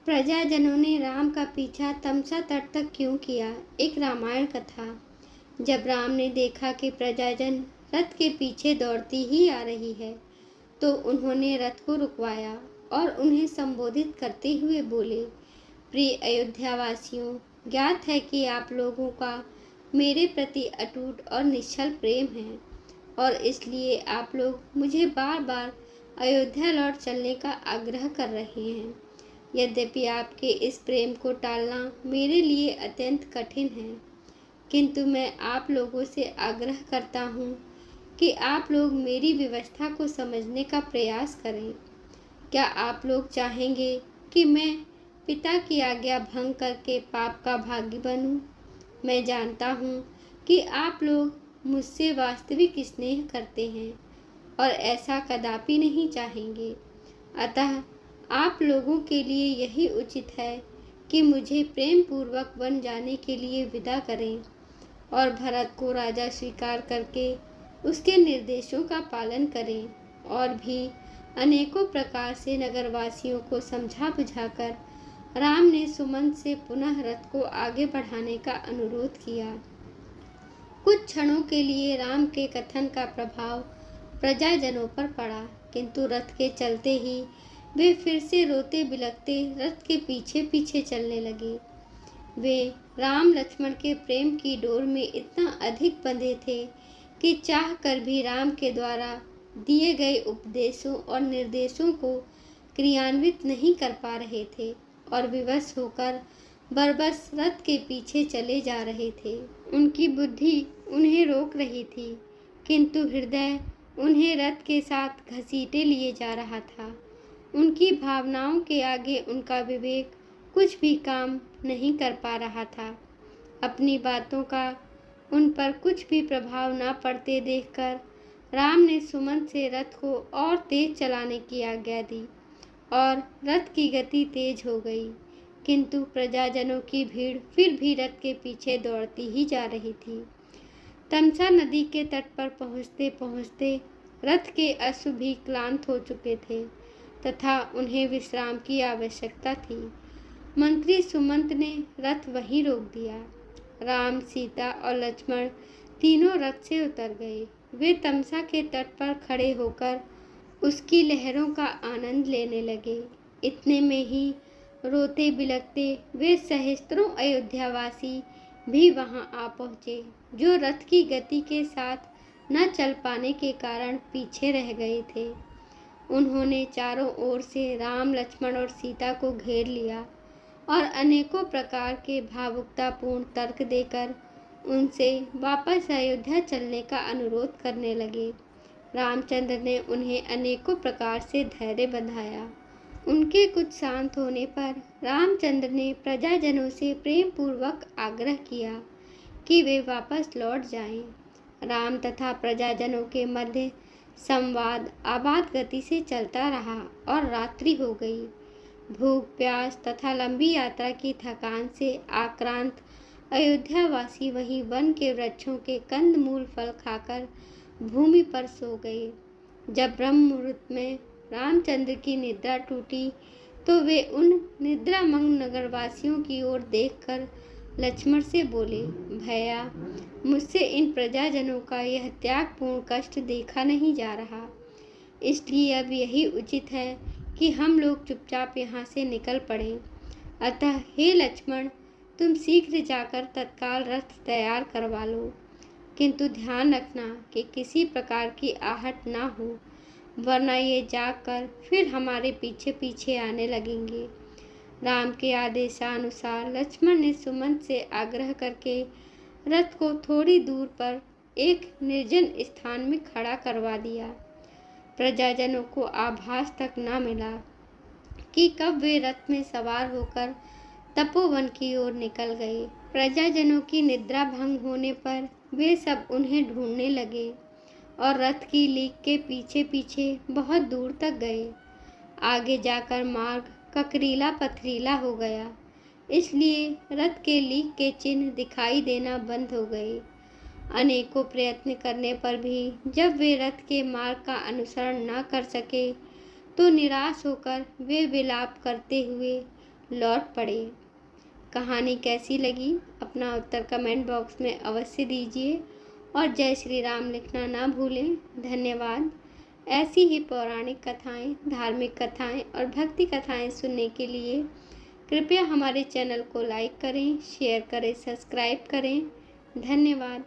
प्रजाजनों ने राम का पीछा तमसा तट तक क्यों किया। एक रामायण कथा। जब राम ने देखा कि प्रजाजन रथ के पीछे दौड़ती ही आ रही है, तो उन्होंने रथ को रुकवाया और उन्हें संबोधित करते हुए बोले, प्रिय अयोध्यावासियों, ज्ञात है कि आप लोगों का मेरे प्रति अटूट और निश्चल प्रेम है और इसलिए आप लोग मुझे बार बार अयोध्या लौट चलने का आग्रह कर रहे हैं। यद्यपि आपके इस प्रेम को टालना मेरे लिए अत्यंत कठिन है, किंतु मैं आप लोगों से आग्रह करता हूँ कि आप लोग मेरी व्यवस्था को समझने का प्रयास करें। क्या आप लोग चाहेंगे कि मैं पिता की आज्ञा भंग करके पाप का भागी बनूं? मैं जानता हूँ कि आप लोग मुझसे वास्तविक स्नेह करते हैं और ऐसा कदापि नहीं चाहेंगे। अतः आप लोगों के लिए यही उचित है कि मुझे प्रेम पूर्वक वन जाने के लिए विदा करें और भरत को राजा स्वीकार करके उसके निर्देशों का पालन करें। और भी अनेकों प्रकार से नगरवासियों को समझा बुझाकर राम ने सुमंत से पुनः रथ को आगे बढ़ाने का अनुरोध किया। कुछ क्षणों के लिए राम के कथन का प्रभाव प्रजाजनों पर पड़ा, किंतु रथ के चलते ही वे फिर से रोते बिलखते रथ के पीछे पीछे चलने लगे। वे राम लक्ष्मण के प्रेम की डोर में इतना अधिक बंधे थे कि चाह कर भी राम के द्वारा दिए गए उपदेशों और निर्देशों को क्रियान्वित नहीं कर पा रहे थे और विवश होकर बरबस रथ के पीछे चले जा रहे थे। उनकी बुद्धि उन्हें रोक रही थी, किंतु हृदय उन्हें रथ के साथ घसीटे लिए जा रहा था। उनकी भावनाओं के आगे उनका विवेक कुछ भी काम नहीं कर पा रहा था। अपनी बातों का उन पर कुछ भी प्रभाव न पड़ते देखकर राम ने सुमंत से रथ को और तेज चलाने की आज्ञा दी और रथ की गति तेज हो गई, किंतु प्रजाजनों की भीड़ फिर भी रथ के पीछे दौड़ती ही जा रही थी। तमसा नदी के तट पर पहुँचते पहुँचते रथ के अश्व भी क्लांत हो चुके थे तथा उन्हें विश्राम की आवश्यकता थी। मंत्री सुमंत ने रथ वहीं रोक दिया। राम, सीता और लक्ष्मण तीनों रथ से उतर गए। वे तमसा के तट पर खड़े होकर उसकी लहरों का आनंद लेने लगे। इतने में ही रोते बिलखते वे सहस्त्रों अयोध्यावासी भी वहां आ पहुँचे, जो रथ की गति के साथ न चल पाने के कारण पीछे रह गए थे। उन्होंने चारों ओर से राम, लक्ष्मण और सीता को घेर लिया और अनेकों प्रकार के भावुकतापूर्ण तर्क देकर उनसे वापस अयोध्या चलने का अनुरोध करने लगे। रामचंद्र ने उन्हें अनेकों प्रकार से धैर्य बंधाया। उनके कुछ शांत होने पर रामचंद्र ने प्रजाजनों से प्रेम पूर्वक आग्रह किया कि वे वापस लौट जाएं। राम तथा प्रजाजनों के मध्य संवाद आबाद गति से चलता रहा और रात्रि हो गई। भूख, प्यास तथा लंबी यात्रा की थकान से आक्रांत अयोध्यावासी वहीं वन के वृक्षों के कंदमूल फल खाकर भूमि पर सो गए। जब ब्रह्म मुहूर्त में रामचंद्र की निद्रा टूटी, तो वे उन निद्रामग्न नगरवासियों की ओर देखकर लक्ष्मण से बोले, भैया, मुझसे इन प्रजाजनों का यह त्यागपूर्ण कष्ट देखा नहीं जा रहा, इसलिए अब यही उचित है कि हम लोग चुपचाप यहाँ से निकल पड़ें। अतः हे लक्ष्मण, तुम शीघ्र जाकर तत्काल रथ तैयार करवा लो, किंतु ध्यान रखना कि किसी प्रकार की आहट ना हो, वरना ये जागकर फिर हमारे पीछे पीछे आने लगेंगे। राम के आदेशानुसार लक्ष्मण ने सुमंत से आग्रह करके रथ को थोड़ी दूर पर एक निर्जन स्थान में खड़ा करवा दिया। प्रजाजनों को आभास तक न मिला कि कब वे रथ में सवार होकर तपोवन की ओर निकल गए। प्रजाजनों की निद्रा भंग होने पर वे सब उन्हें ढूंढने लगे और रथ की लीक के पीछे पीछे बहुत दूर तक गए। आगे जाकर मार्ग ककरीला पथरीला हो गया, इसलिए रथ के लीक के चिन्ह दिखाई देना बंद हो गए। अनेकों प्रयत्न करने पर भी जब वे रथ के मार्ग का अनुसरण न कर सके, तो निराश होकर वे विलाप करते हुए लौट पड़े। कहानी कैसी लगी अपना उत्तर कमेंट बॉक्स में अवश्य दीजिए और जय श्री राम लिखना ना भूलें। धन्यवाद। ऐसी ही पौराणिक कथाएं, धार्मिक कथाएं और भक्ति कथाएं सुनने के लिए कृपया हमारे चैनल को लाइक करें, शेयर करें, सब्सक्राइब करें। धन्यवाद।